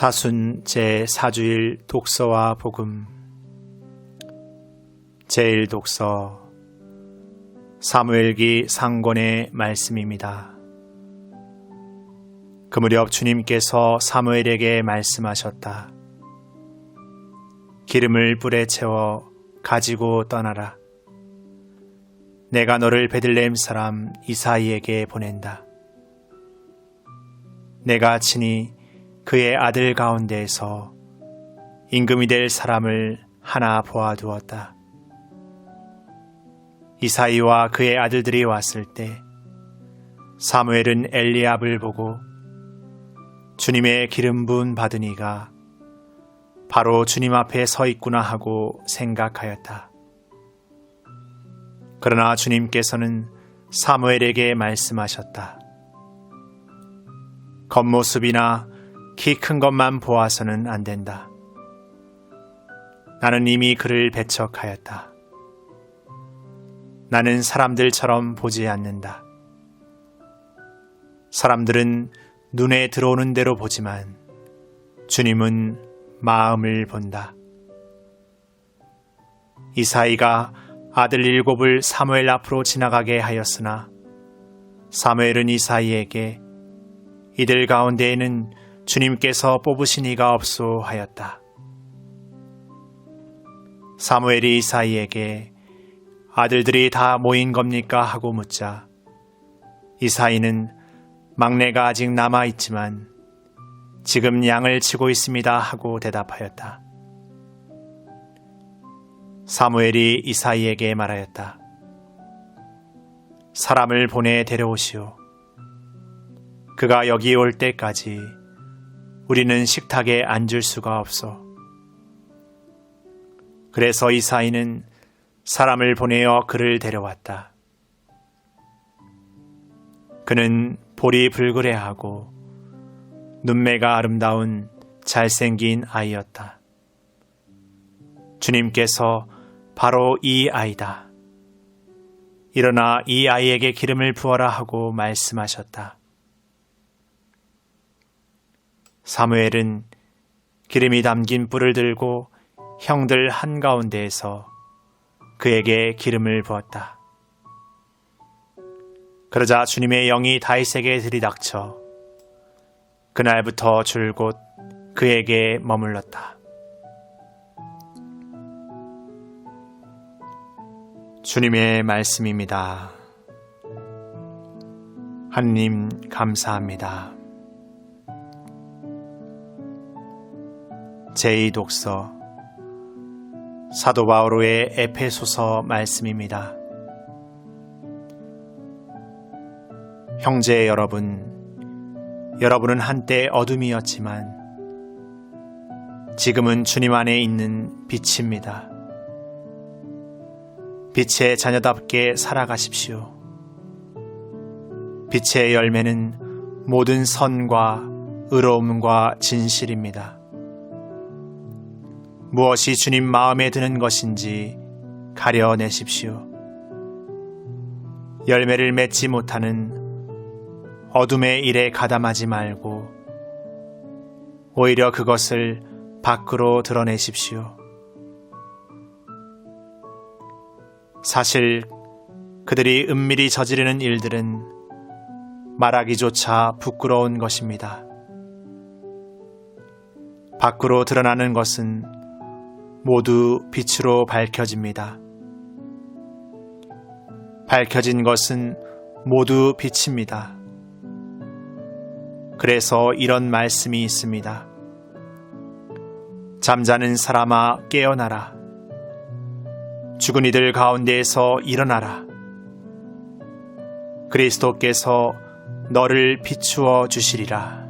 사순 제4주일 독서와 복음 제1독서 사무엘기 상권의 말씀입니다. 그 무렵 주님께서 사무엘에게 말씀하셨다. 기름을 뿔에 채워 가지고 떠나라. 내가 너를 베들레헴 사람 이사이에게 보낸다. 내가 친히 그의 아들 가운데에서 임금이 될 사람을 하나 보아두었다. 이사이와 그의 아들들이 왔을 때 사무엘은 엘리압을 보고 주님의 기름 부은 받은 이가 바로 주님 앞에 서 있구나 하고 생각하였다. 그러나 주님께서는 사무엘에게 말씀하셨다. 겉모습이나 키 큰 것만 보아서는 안 된다. 나는 이미 그를 배척하였다. 나는 사람들처럼 보지 않는다. 사람들은 눈에 들어오는 대로 보지만 주님은 마음을 본다. 이사이가 아들 7을 사무엘 앞으로 지나가게 하였으나 사무엘은 이사이에게 이들 가운데에는 주님께서 뽑으신 이가 없소 하였다. 사무엘이 이사이에게 아들들이 다 모인 겁니까? 하고 묻자 이사이는 막내가 아직 남아있지만 지금 양을 치고 있습니다 하고 대답하였다. 사무엘이 이사이에게 말하였다. 사람을 보내 데려오시오. 그가 여기 올 때까지 우리는 식탁에 앉을 수가 없어. 그래서 이사이는 사람을 보내어 그를 데려왔다. 그는 볼이 불그레하고 눈매가 아름다운 잘생긴 아이였다. 주님께서 바로 이 아이다. 일어나 이 아이에게 기름을 부어라 하고 말씀하셨다. 사무엘은 기름이 담긴 뿔을 들고 형들 한가운데에서 그에게 기름을 부었다. 그러자 주님의 영이 다윗에게 들이닥쳐 그날부터 줄곧 그에게 머물렀다. 주님의 말씀입니다. 하느님 감사합니다. 제2독서 사도 바오로의 에페소서 말씀입니다. 형제 여러분은 한때 어둠이었지만 지금은 주님 안에 있는 빛입니다. 빛의 자녀답게 살아가십시오. 빛의 열매는 모든 선과 의로움과 진실입니다. 무엇이 주님 마음에 드는 것인지 가려내십시오. 열매를 맺지 못하는 어둠의 일에 가담하지 말고 오히려 그것을 밖으로 드러내십시오. 사실 그들이 은밀히 저지르는 일들은 말하기조차 부끄러운 것입니다. 밖으로 드러나는 것은 모두 빛으로 밝혀집니다. 밝혀진 것은 모두 빛입니다. 그래서 이런 말씀이 있습니다. 잠자는 사람아 깨어나라. 죽은 이들 가운데에서 일어나라. 그리스도께서 너를 비추어 주시리라.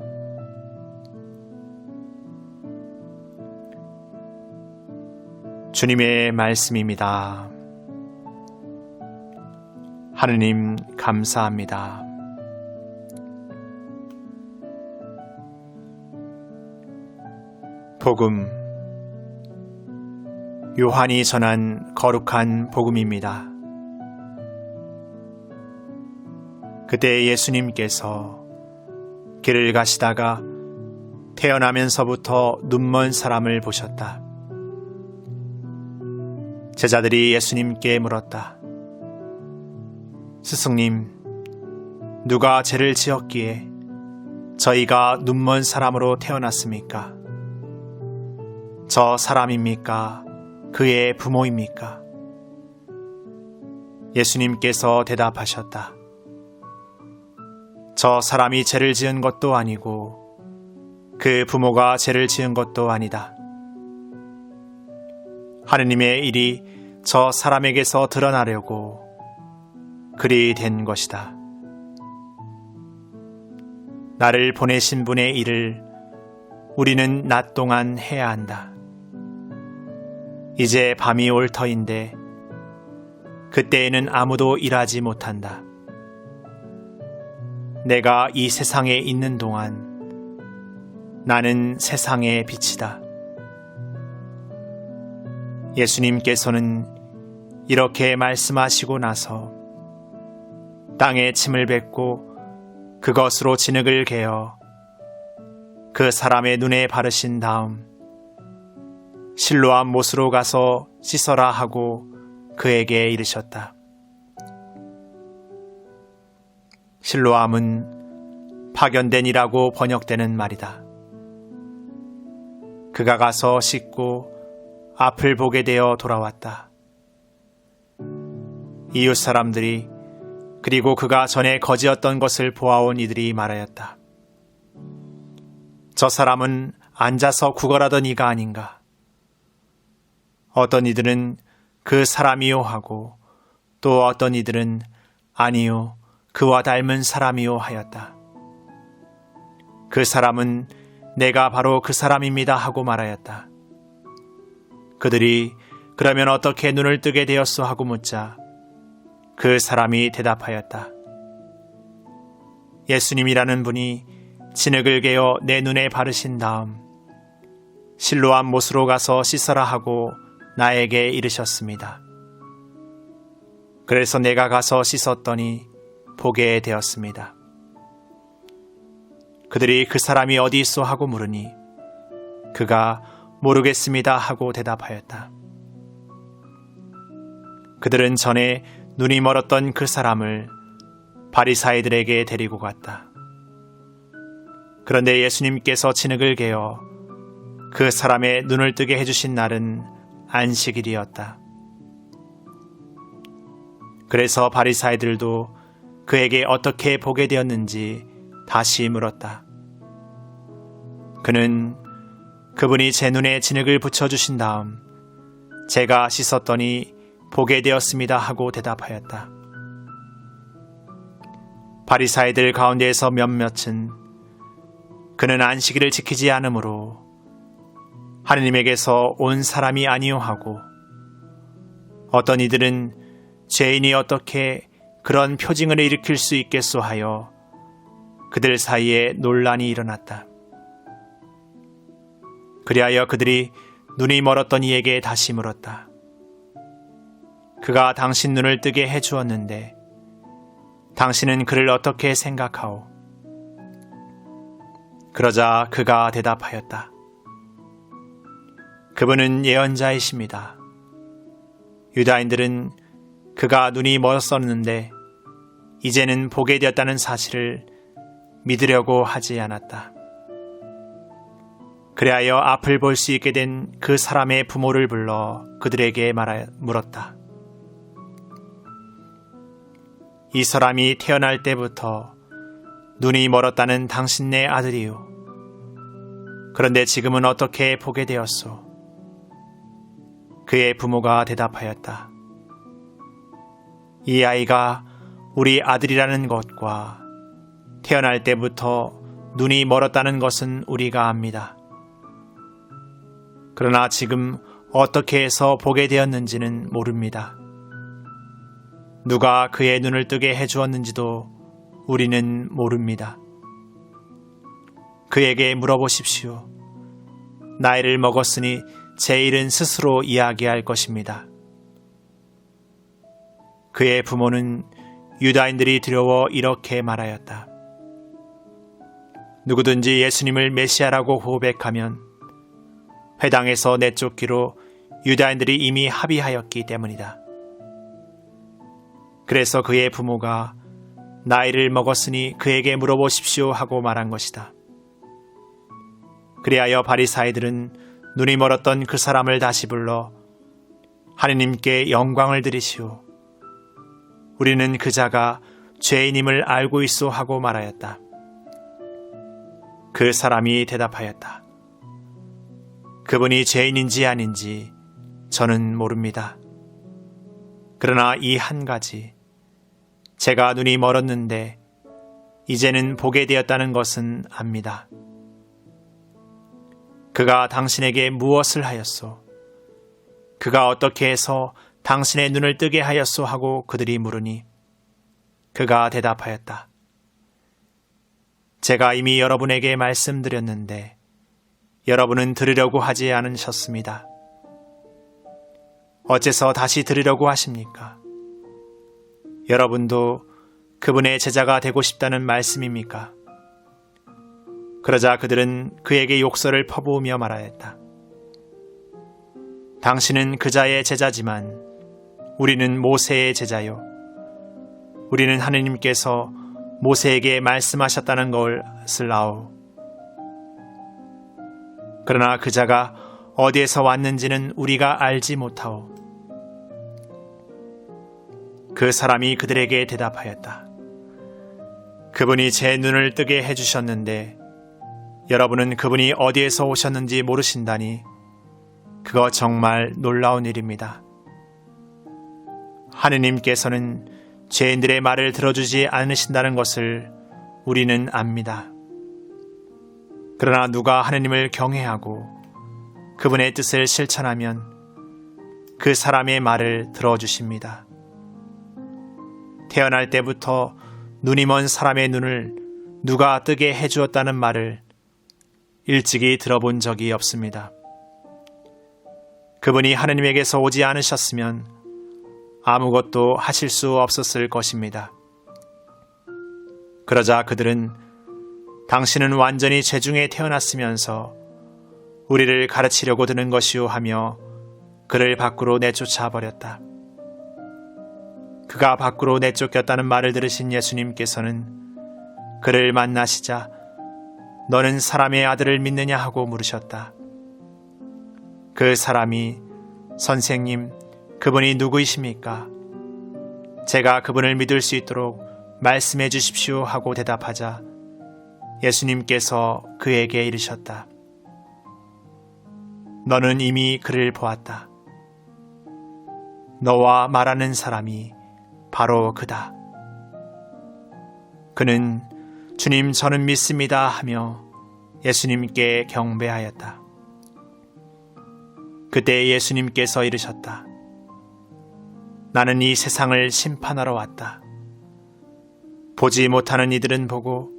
주님의 말씀입니다. 하느님 감사합니다. 복음 요한이 전한 거룩한 복음입니다. 그때 예수님께서 길을 가시다가 태어나면서부터 눈먼 사람을 보셨다. 제자들이 예수님께 물었다. 스승님, 누가 죄를 지었기에 저희가 눈먼 사람으로 태어났습니까? 저 사람입니까? 그의 부모입니까? 예수님께서 대답하셨다. 저 사람이 죄를 지은 것도 아니고 그 부모가 죄를 지은 것도 아니다. 하느님의 일이 저 사람에게서 드러나려고 그리 된 것이다. 나를 보내신 분의 일을 우리는 낮 동안 해야 한다. 이제 밤이 올 터인데 그때에는 아무도 일하지 못한다. 내가 이 세상에 있는 동안 나는 세상의 빛이다. 예수님께서는 이렇게 말씀하시고 나서 땅에 침을 뱉고 그것으로 진흙을 개어 그 사람의 눈에 바르신 다음 실로암 못으로 가서 씻어라 하고 그에게 이르셨다. 실로암은 파견된이라고 번역되는 말이다. 그가 가서 씻고 앞을 보게 되어 돌아왔다. 이웃 사람들이 그리고 그가 전에 거지였던 것을 보아온 이들이 말하였다. 저 사람은 앉아서 구걸하던 이가 아닌가. 어떤 이들은 그 사람이요 하고 또 어떤 이들은 아니요 그와 닮은 사람이요 하였다. 그 사람은 내가 바로 그 사람입니다 하고 말하였다. 그들이 그러면 어떻게 눈을 뜨게 되었소 하고 묻자 그 사람이 대답하였다. 예수님이라는 분이 진흙을 개어 내 눈에 바르신 다음 실로암 못으로 가서 씻어라 하고 나에게 이르셨습니다. 그래서 내가 가서 씻었더니 보게 되었습니다. 그들이 그 사람이 어디 있소 하고 물으니 그가 모르겠습니다 하고 대답하였다. 그들은 전에 눈이 멀었던 그 사람을 바리사이들에게 데리고 갔다. 그런데 예수님께서 진흙을 개어 그 사람의 눈을 뜨게 해주신 날은 안식일이었다. 그래서 바리사이들도 그에게 어떻게 보게 되었는지 다시 물었다. 그는 그분이 제 눈에 진흙을 붙여주신 다음 제가 씻었더니 보게 되었습니다 하고 대답하였다. 바리사이들 가운데에서 몇몇은 그는 안식일을 지키지 않으므로 하느님에게서 온 사람이 아니요 하고 어떤 이들은 죄인이 어떻게 그런 표징을 일으킬 수 있겠소 하여 그들 사이에 논란이 일어났다. 그리하여 그들이 눈이 멀었던 이에게 다시 물었다. 그가 당신 눈을 뜨게 해주었는데 당신은 그를 어떻게 생각하오? 그러자 그가 대답하였다. 그분은 예언자이십니다. 유다인들은 그가 눈이 멀었었는데 이제는 보게 되었다는 사실을 믿으려고 하지 않았다. 그리하여 앞을 볼 수 있게 된 그 사람의 부모를 불러 그들에게 물었다. 이 사람이 태어날 때부터 눈이 멀었다는 당신네 아들이요. 그런데 지금은 어떻게 보게 되었소? 그의 부모가 대답하였다. 이 아이가 우리 아들이라는 것과 태어날 때부터 눈이 멀었다는 것은 우리가 압니다. 그러나 지금 어떻게 해서 보게 되었는지는 모릅니다. 누가 그의 눈을 뜨게 해주었는지도 우리는 모릅니다. 그에게 물어보십시오. 나이를 먹었으니 제 일은 스스로 이야기할 것입니다. 그의 부모는 유다인들이 두려워 이렇게 말하였다. 누구든지 예수님을 메시아라고 고백하면 회당에서 내쫓기로 유다인들이 이미 합의하였기 때문이다. 그래서 그의 부모가 나이를 먹었으니 그에게 물어보십시오 하고 말한 것이다. 그리하여 바리사이들은 눈이 멀었던 그 사람을 다시 불러 하느님께 영광을 드리시오. 우리는 그 자가 죄인임을 알고 있소 하고 말하였다. 그 사람이 대답하였다. 그분이 죄인인지 아닌지 저는 모릅니다. 그러나 이 한 가지, 제가 눈이 멀었는데 이제는 보게 되었다는 것은 압니다. 그가 당신에게 무엇을 하였소? 그가 어떻게 해서 당신의 눈을 뜨게 하였소? 하고 그들이 물으니 그가 대답하였다. 제가 이미 여러분에게 말씀드렸는데 여러분은 들으려고 하지 않으셨습니다. 어째서 다시 들으려고 하십니까? 여러분도 그분의 제자가 되고 싶다는 말씀입니까? 그러자 그들은 그에게 욕설을 퍼부으며 말하였다. 당신은 그자의 제자지만 우리는 모세의 제자요. 우리는 하느님께서 모세에게 말씀하셨다는 것을 아오. 그러나 그자가 어디에서 왔는지는 우리가 알지 못하오. 그 사람이 그들에게 대답하였다. 그분이 제 눈을 뜨게 해주셨는데 여러분은 그분이 어디에서 오셨는지 모르신다니 그거 정말 놀라운 일입니다. 하느님께서는 죄인들의 말을 들어주지 않으신다는 것을 우리는 압니다. 그러나 누가 하느님을 경외하고 그분의 뜻을 실천하면 그 사람의 말을 들어주십니다. 태어날 때부터 눈이 먼 사람의 눈을 누가 뜨게 해주었다는 말을 일찍이 들어본 적이 없습니다. 그분이 하느님에게서 오지 않으셨으면 아무것도 하실 수 없었을 것입니다. 그러자 그들은 당신은 완전히 죄중에 태어났으면서 우리를 가르치려고 드는 것이오 하며 그를 밖으로 내쫓아 버렸다. 그가 밖으로 내쫓겼다는 말을 들으신 예수님께서는 그를 만나시자 너는 사람의 아들을 믿느냐 하고 물으셨다. 그 사람이 선생님, 그분이 누구이십니까? 제가 그분을 믿을 수 있도록 말씀해 주십시오 하고 대답하자 예수님께서 그에게 이르셨다. 너는 이미 그를 보았다. 너와 말하는 사람이 바로 그다. 그는 주님 저는 믿습니다 하며 예수님께 경배하였다. 그때 예수님께서 이르셨다. 나는 이 세상을 심판하러 왔다. 보지 못하는 이들은 보고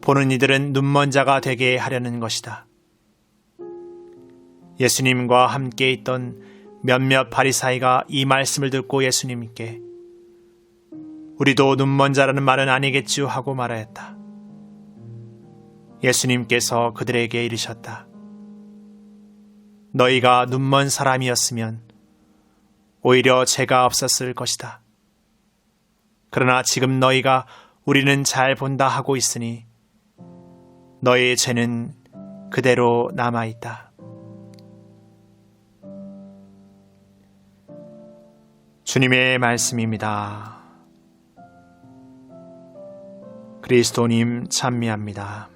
보는 이들은 눈먼 자가 되게 하려는 것이다. 예수님과 함께 있던 몇몇 바리사이가 이 말씀을 듣고 예수님께 우리도 눈먼 자라는 말은 아니겠지요 하고 말하였다. 예수님께서 그들에게 이르셨다. 너희가 눈먼 사람이었으면 오히려 죄가 없었을 것이다. 그러나 지금 너희가 우리는 잘 본다 하고 있으니 너희의 죄는 그대로 남아있다. 주님의 말씀입니다. 그리스도님 찬미합니다.